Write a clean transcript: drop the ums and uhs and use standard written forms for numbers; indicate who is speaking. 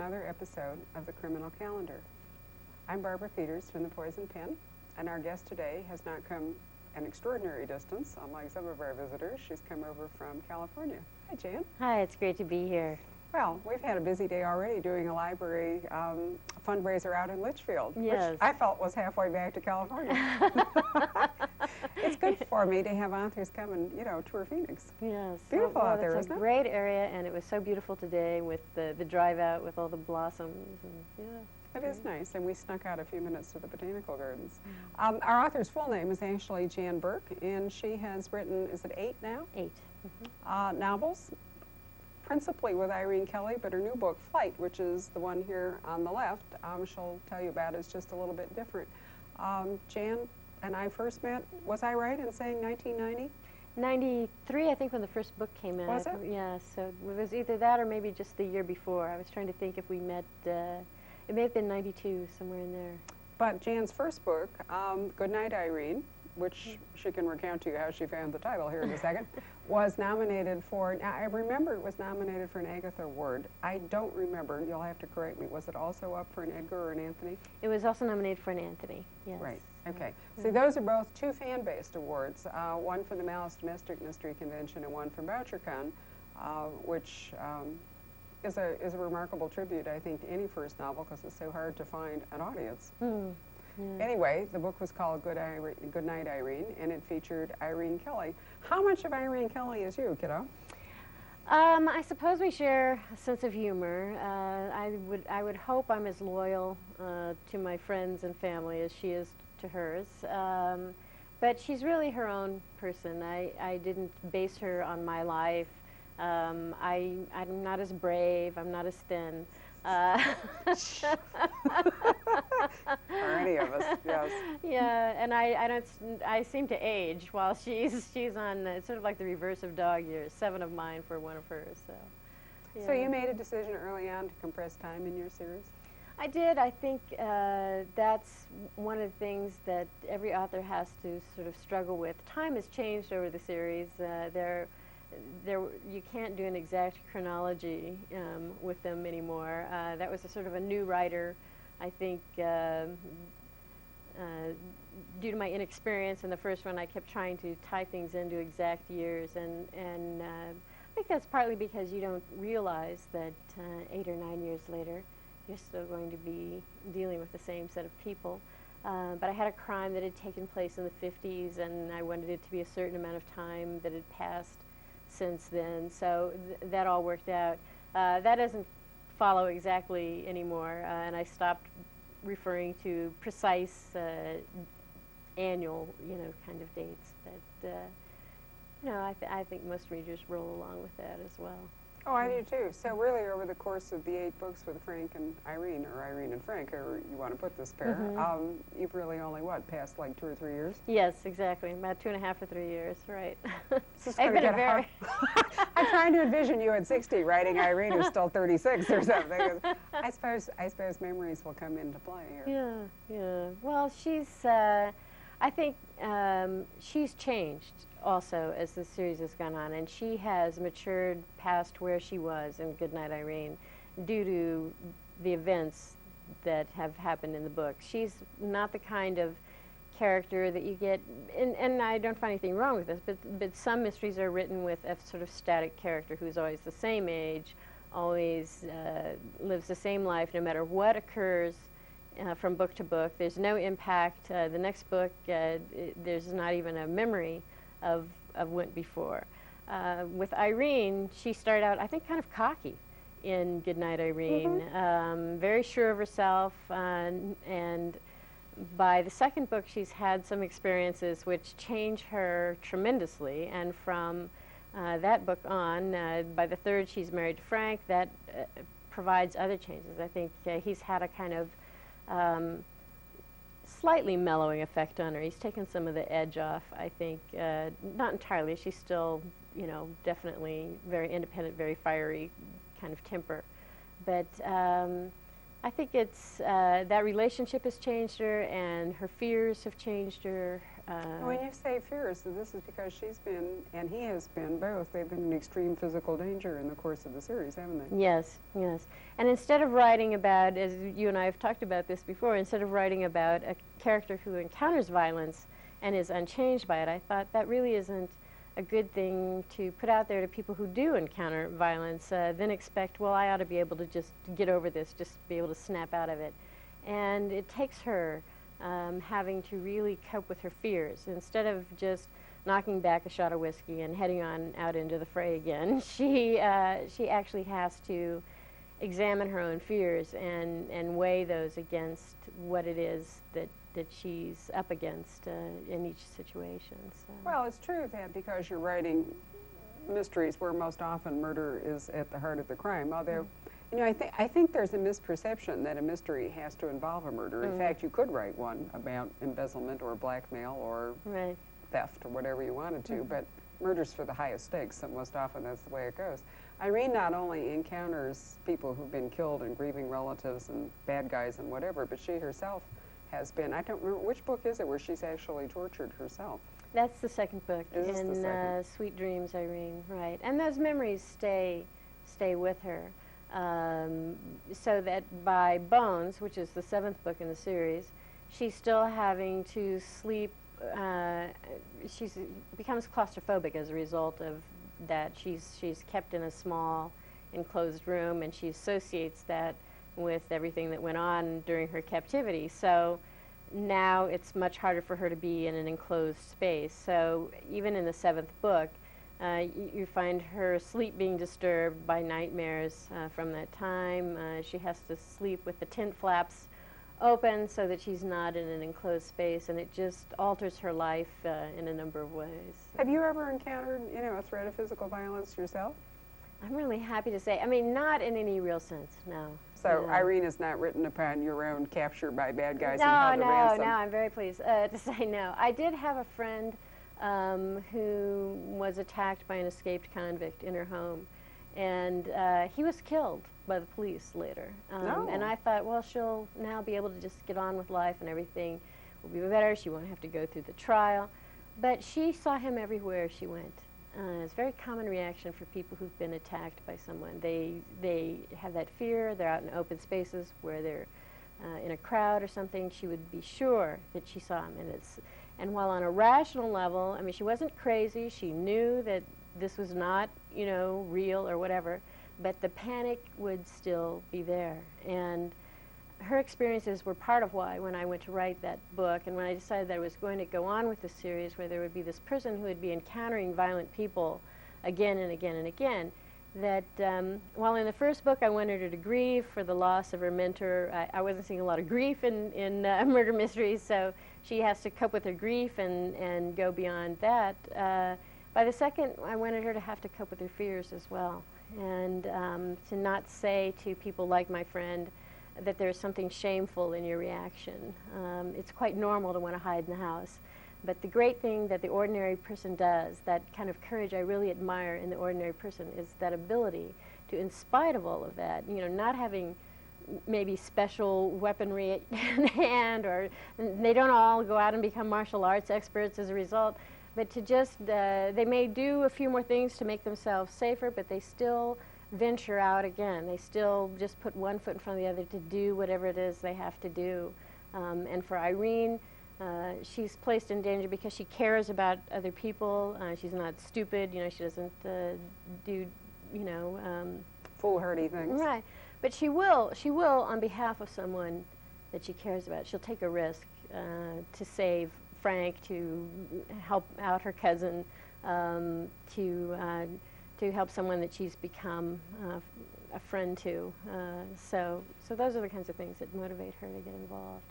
Speaker 1: another episode of the Criminal Calendar. I'm Barbara Peters from the Poison Pen, and our guest today has not come an extraordinary distance, unlike some of our visitors. She's come over from California. Hi, Jan.
Speaker 2: Hi, it's great to be here.
Speaker 1: Well, we've had a busy day already doing a library fundraiser out in Litchfield,
Speaker 2: Yes.
Speaker 1: which I felt was halfway back to California. It's good for me to have authors come and, tour Phoenix.
Speaker 2: Yes.
Speaker 1: Beautiful out there,
Speaker 2: it's
Speaker 1: isn't
Speaker 2: a
Speaker 1: it?
Speaker 2: great area, and it was so beautiful today with the drive out with all the blossoms. And,
Speaker 1: It is nice, and we snuck out a few minutes to the botanical gardens. Our author's full name is actually Jan Burke, and she has written, is it 8 now?
Speaker 2: 8.
Speaker 1: Novels, principally with Irene Kelly, but her new book, Flight, which is the one here on the left, she'll tell you about, is just a little bit different. Jan and I first met, was I right in saying 1990?
Speaker 2: 93, I think, when the first book came out.
Speaker 1: Was it?
Speaker 2: Yeah, so it was either that or maybe just the year before. I was trying to think if we met, it may have been 92, somewhere in there.
Speaker 1: But Jan's first book, Goodnight, Irene, which she can recount to you how she found the title here in a second, was nominated for, now I remember it was nominated for an Agatha Award. I don't remember, you'll have to correct me, was it also up for an Edgar or an Anthony?
Speaker 2: It was also nominated for an Anthony, yes.
Speaker 1: Right, okay. See, those are both two fan-based awards, one for the Malice Domestic Mystery Convention and one from BoucherCon, which is a remarkable tribute, I think, to any first novel because it's so hard to find an audience. Anyway, the book was called Goodnight, Irene, and it featured Irene Kelly. How much of Irene Kelly is you, kiddo?
Speaker 2: I suppose we share a sense of humor. I would hope I'm as loyal to my friends and family as she is to hers. But she's really her own person. I didn't base her on my life. I'm not as brave. I'm not as thin.
Speaker 1: Or any of us, yes.
Speaker 2: Yeah, and I seem to age while she's on, it's sort of like the reverse of dog years, 7 of mine for 1 of hers, so. Yeah.
Speaker 1: So you made a decision early on to compress time in your series?
Speaker 2: I did. I think that's one of the things that every author has to sort of struggle with. Time has changed over the series. You can't do an exact chronology with them anymore. That was a sort of a new writer, I think, due to my inexperience in the first one. I kept trying to tie things into exact years, and I think that's partly because you don't realize that 8 or 9 years later you're still going to be dealing with the same set of people. But I had a crime that had taken place in the 50s, and I wanted it to be a certain amount of time that had passed since then, so that all worked out. That doesn't follow exactly anymore, and I stopped referring to precise annual, kind of dates. But I think most readers roll along with that as well.
Speaker 1: Oh, I do too. So really, over the course of the 8 books with Frank and Irene, or Irene and Frank, however you want to put this pair, you've really only, passed like 2 or 3 years?
Speaker 2: Yes, exactly. About 2.5 or 3 years, right.
Speaker 1: I've been I'm trying to envision you at 60 writing Irene who's still 36 or something. I suppose memories will come into play here.
Speaker 2: Yeah. Well, I think she's changed also as the series has gone on, and she has matured past where she was in Goodnight, Irene due to the events that have happened in the book. She's not the kind of character that you get, and I don't find anything wrong with this, but some mysteries are written with a sort of static character who's always the same age, always lives the same life no matter what occurs from book to book. There's no impact. The next book, there's not even a memory of what went before. With Irene, she started out, I think, kind of cocky in Goodnight, Irene, very sure of herself, and by the second book, she's had some experiences which change her tremendously, and from that book on, by the third, she's married to Frank. That provides other changes. I think he's had a kind of slightly mellowing effect on her. He's taken some of the edge off, I think. Not entirely. She's still, definitely very independent, very fiery kind of temper. But I think it's that relationship has changed her, and her fears have changed her.
Speaker 1: When you say fears, so this is because she's been, and he has been, both, they've been in extreme physical danger in the course of the series, haven't they?
Speaker 2: Yes, yes. And instead of writing about, as you and I have talked about this before, instead of writing about a character who encounters violence and is unchanged by it, I thought that really isn't a good thing to put out there to people who do encounter violence, then expect, well, I ought to be able to just get over this, just be able to snap out of it. And it takes her having to really cope with her fears. Instead of just knocking back a shot of whiskey and heading on out into the fray again, she actually has to examine her own fears and weigh those against what it is that she's up against in each situation. So.
Speaker 1: Well, it's true that because you're writing mysteries where most often murder is at the heart of the crime, although you know, I think there's a misperception that a mystery has to involve a murder. In fact, you could write one about embezzlement or blackmail or theft or whatever you wanted to, but murder's for the highest stakes, so most often that's the way it goes. Irene not only encounters people who've been killed and grieving relatives and bad guys and whatever, but she herself has been, I don't remember, which book is it where she's actually tortured herself?
Speaker 2: That's the second book,
Speaker 1: Is this the second?
Speaker 2: Sweet Dreams, Irene, right. And those memories stay with her. So that by Bones, which is the 7th book in the series, she's still having to sleep, she becomes claustrophobic as a result of that. She's kept in a small enclosed room, and she associates that with everything that went on during her captivity. So now it's much harder for her to be in an enclosed space. So even in the 7th book, you find her sleep being disturbed by nightmares from that time. She has to sleep with the tent flaps open so that she's not in an enclosed space, and it just alters her life in a number of ways.
Speaker 1: Have you ever encountered, you know, a threat of physical violence yourself?
Speaker 2: I'm really happy to say, I mean, not in any real sense, no.
Speaker 1: So Irene is not written upon your own capture by bad guys and held to ransom?
Speaker 2: No, I'm very pleased to say no. I did have a friend who was attacked by an escaped convict in her home, and he was killed by the police later. And I thought, well, she'll now be able to just get on with life and everything will be better. She won't have to go through the trial. But she saw him everywhere she went. It's a very common reaction for people who've been attacked by someone. They have that fear. They're out in open spaces where they're in a crowd or something. She would be sure that she saw him. And while on a rational level, I mean, she wasn't crazy. She knew that this was not, you know, real or whatever, but the panic would still be there. And her experiences were part of why, when I went to write that book, and when I decided that I was going to go on with the series where there would be this person who would be encountering violent people again and again and again, that while in the first book I wanted her to grieve for the loss of her mentor, I wasn't seeing a lot of grief in murder mysteries, so she has to cope with her grief and go beyond that. By the second, I wanted her to have to cope with her fears as well, and to not say to people like my friend that there's something shameful in your reaction. It's quite normal to want to hide in the house. But the great thing that the ordinary person does, that kind of courage I really admire in the ordinary person, is that ability to, in spite of all of that, you know, not having maybe special weaponry in hand, or they don't all go out and become martial arts experts as a result, but to just, they may do a few more things to make themselves safer, but they still venture out again. They still just put one foot in front of the other to do whatever it is they have to do. And for Irene, she's placed in danger because she cares about other people. She's not stupid, you know, she doesn't do, you know...
Speaker 1: foolhardy things.
Speaker 2: Right. But she will, on behalf of someone that she cares about, she'll take a risk to save Frank, to help out her cousin, to help someone that she's become a friend to. So those are the kinds of things that motivate her to get involved.